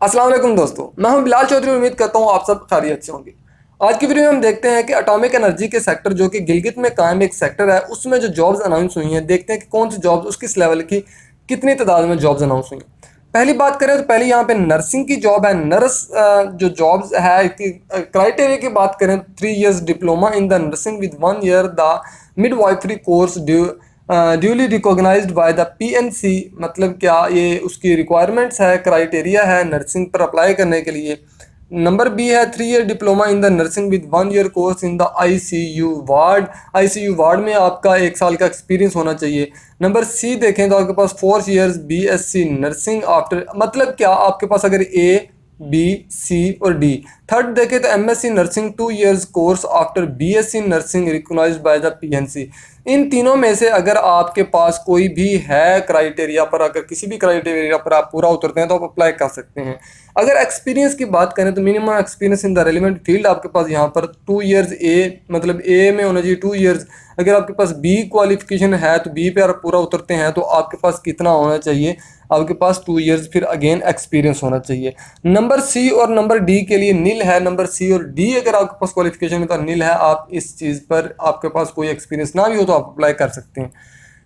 अस्सलाम वालेकुम दोस्तों, मैं हूं बिलाल चौधरी। उम्मीद करता हूं आप सब खैरियत से होंगे। आज की वीडियो में हम देखते हैं कि एटॉमिक एनर्जी के सेक्टर जो कि गिलगित में कायम एक सेक्टर है, उसमें जो जॉब्स अनाउंस हुई हैं, देखते हैं कि कौन सी जॉब्स, उस किस लेवल की, कितनी तादाद में जॉब्स अनाउंस हुई हैं। पहली बात करें तो पहली यहाँ पे नर्सिंग की जॉब है। नर्स जो जॉब्स है कि क्राइटेरिया की बात करें तो 3 years diploma in the nursing with 1 year the midwifery course duly recognised by the PNC. मतलब क्या ये उसकी रिक्वायरमेंट्स है, क्राइटेरिया है नर्सिंग पर अप्लाई करने के लिए। नंबर बी है 3 year diploma in the nursing with 1 year course in the ICU ward. ICU ward में आपका 1 साल का एक्सपीरियंस होना चाहिए। नंबर सी देखें तो आपके पास 4 years बीएससी नर्सिंग आफ्टर, मतलब क्या आपके पास अगर ए बी सी और डी। थर्ड देखें तो MSc nursing 2 years course after BSc nursing recognised by the PNC. इन तीनों में से अगर आपके पास कोई भी है क्राइटेरिया पर, अगर किसी भी क्राइटेरिया पर आप पूरा उतरते हैं तो आप अप्लाई कर सकते हैं। अगर एक्सपीरियंस की बात करें तो minimum experience in the relevant field आपके पास यहाँ पर 2 years ए, मतलब ए में होना चाहिए 2 years। अगर आपके पास बी क्वालिफिकेशन है तो बी पे आप पूरा उतरते हैं तो आपके पास कितना होना चाहिए, आपके पास 2 years फिर अगेन एक्सपीरियंस होना चाहिए। नंबर सी और नंबर डी के लिए नील है। नंबर सी और डी अगर आपके पास क्वालिफिकेशन है तो नील है, आप इस चीज़ पर आपके पास कोई एक्सपीरियंस ना भी हो तो आप अप्लाई कर सकते हैं।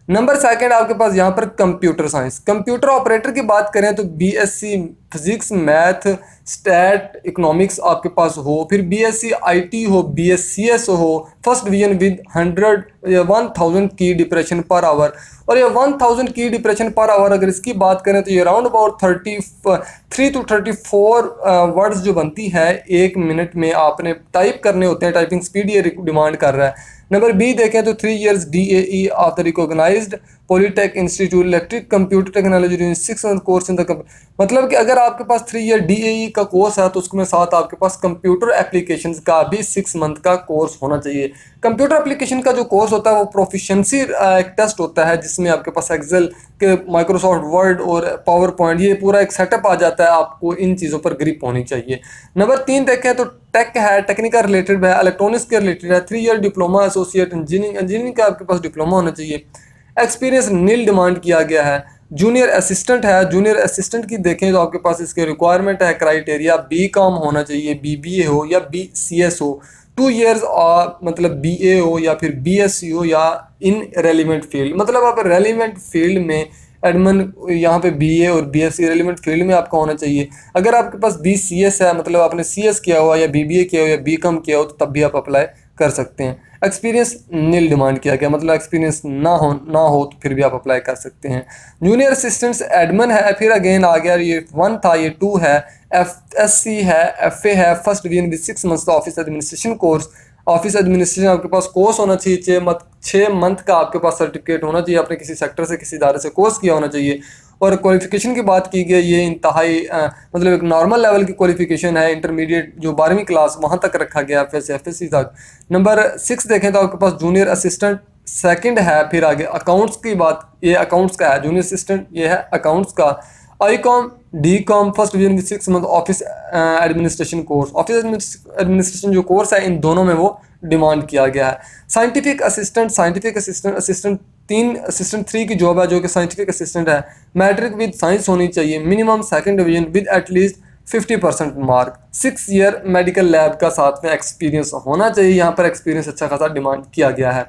नंबर सेकंड आपके पास यहाँ पर कंप्यूटर साइंस। कंप्यूटर ऑपरेटर की बात करें तो BSc physics math stat economics आपके पास हो, फिर बीएससी आईटी हो, बीएससीएस हो, फर्स्ट डिवीजन विद 1000 की डिप्रेशन पर आवर। और ये 1000 की डिप्रेशन पर आवर अगर इसकी बात करें तो ये राउंड अबाउट 33 to 34 वर्ड्स जो बनती है 1 मिनट में आपने टाइप करने होते हैं। टाइपिंग स्पीड ये डिमांड कर रहा है। नंबर बी देखें तो 3 years DAE of the recognised polytech institute electric computer technology 6 month course in the, मतलब कि अगर आपके पास 3 year DAE का कोर्स है तो उसमें साथ आपके पास कंप्यूटर एप्लीकेशंस का भी 6 month का कोर्स होना चाहिए। कंप्यूटर एप्लीकेशन का जो कोर्स होता है वो प्रोफिशिएंसी एक टेस्ट होता है जिसमें आपके पास एक्सेल के, माइक्रोसॉफ्ट वर्ड और पावर पॉइंट, ये पूरा एक सेटअप आ जाता है। आपको इन चीज़ों पर ग्रिप होनी चाहिए। नंबर 3 देखें तो टेक है, टेक्निकल रिलेटेड है, इलेक्ट्रॉनिक्स के रिलेटेड है। 3 year डिप्लोमा एसोसिएट इंजीनियरिंग का आपके पास डिप्लोमा होना चाहिए। एक्सपीरियंस नील डिमांड किया गया है। जूनियर असिस्टेंट है, जूनियर असिस्टेंट की देखें तो आपके पास इसके रिक्वायरमेंट है, क्राइटेरिया बी कॉम होना चाहिए, बीबीए हो या बीसीएस हो, 2 years और मतलब बीए हो या फिर बीएससी हो या इन रेलिवेंट फील्ड, मतलब आप रेलिवेंट फील्ड में एडमन यहाँ पे बीए और बीएससी रेलिवेंट फील्ड में आपका होना चाहिए। अगर आपके पास बीसीएस है, मतलब आपने सीएस किया हुआ या बीबीए किया हो या बीकॉम किया हो तो तब भी आप अप्लाई कर सकते हैं। एक्सपीरियंस नील डिमांड किया गया, मतलब एक्सपीरियंस ना हो तो फिर भी आप अप्लाई कर सकते हैं। जूनियर असिस्टेंट्स एडमन है, फिर अगेन आ गया, ये 1 था, ये 2 है, एफएससी है, एफए है, first division with 6 months office administration course. Office administration आपके पास कोर्स होना चाहिए, 6 month का आपके पास सर्टिफिकेट होना चाहिए, आपने किसी सेक्टर से किसी इदारे से कोर्स किया होना चाहिए। और क्वालिफिकेशन की बात की गई, ये इंतहाई मतलब एक नॉर्मल लेवल की क्वालिफिकेशन है, इंटरमीडिएट जो 12वीं क्लास वहाँ तक रखा गया, एफएससी तक। नंबर 6 देखें तो आपके पास जूनियर असिस्टेंट सेकंड है। फिर आगे अकाउंट्स की बात, ये अकाउंट्स का है, जूनियर असिस्टेंट ये है अकाउंट्स का। I com D com first division with 6 month office administration course. Office administration जो कोर्स है इन दोनों में वो डिमांड किया गया है। साइंटिफिक असिस्टेंट 3 की जॉब है जो कि साइंटिफिक असिस्टेंट है। मैट्रिक विद साइंस होनी चाहिए, minimum second division with at least 50% mark. 6 year medical lab का साथ में एक्सपीरियंस होना चाहिए। यहाँ पर एक्सपीरियंस अच्छा खासा डिमांड किया गया है।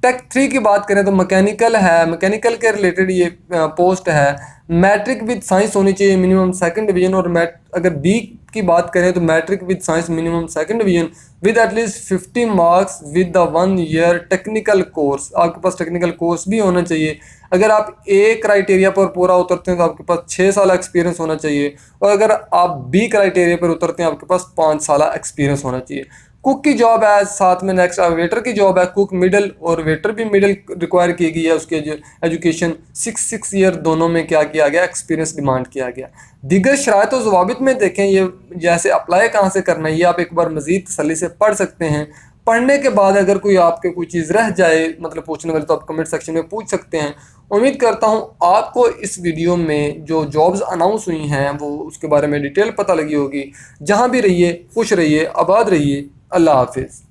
टेक 3 की बात करें तो मैकेनिकल है, मैकेनिकल के रिलेटेड ये पोस्ट है। मैट्रिक विद साइंस होनी चाहिए, मिनिमम सेकंड डिवीजन। और अगर बी की बात करें तो matric with science minimum second division with at least 50 marks with the 1 year technical course. आपके पास टेक्निकल कोर्स भी होना चाहिए। अगर आप ए क्राइटेरिया पर पूरा उतरते हैं तो आपके पास 6 साल एक्सपीरियंस होना चाहिए। और अगर आप बी क्राइटेरिया पर उतरते हैं आपके पास 5 साल एक्सपीरियंस होना चाहिए। कुक की जॉब है, साथ में नेक्स्ट वेटर की जॉब है। कुक मिडिल और वेटर भी मिडिल रिक्वायर की गई है। उसके जो एजुकेशन 6 year दोनों में क्या किया गया, एक्सपीरियंस डिमांड किया गया। दीगर शराइत और ज़वाबित में देखें, ये जैसे अप्लाई कहाँ से करना है ये आप एक बार मज़ीद तसल्ली से पढ़ सकते हैं। पढ़ने के बाद अगर कोई आपके कोई चीज़ रह जाए, मतलब पूछने वाले, तो आप कमेंट सेक्शन में पूछ सकते हैं। उम्मीद करता हूँ आपको इस वीडियो में जो जॉब्स अनाउंस हुई हैं वो उसके बारे में डिटेल पता लगी होगी। जहाँ भी रहिए खुश रहिए, आबाद रहिए। अल्लाह हाफिज़।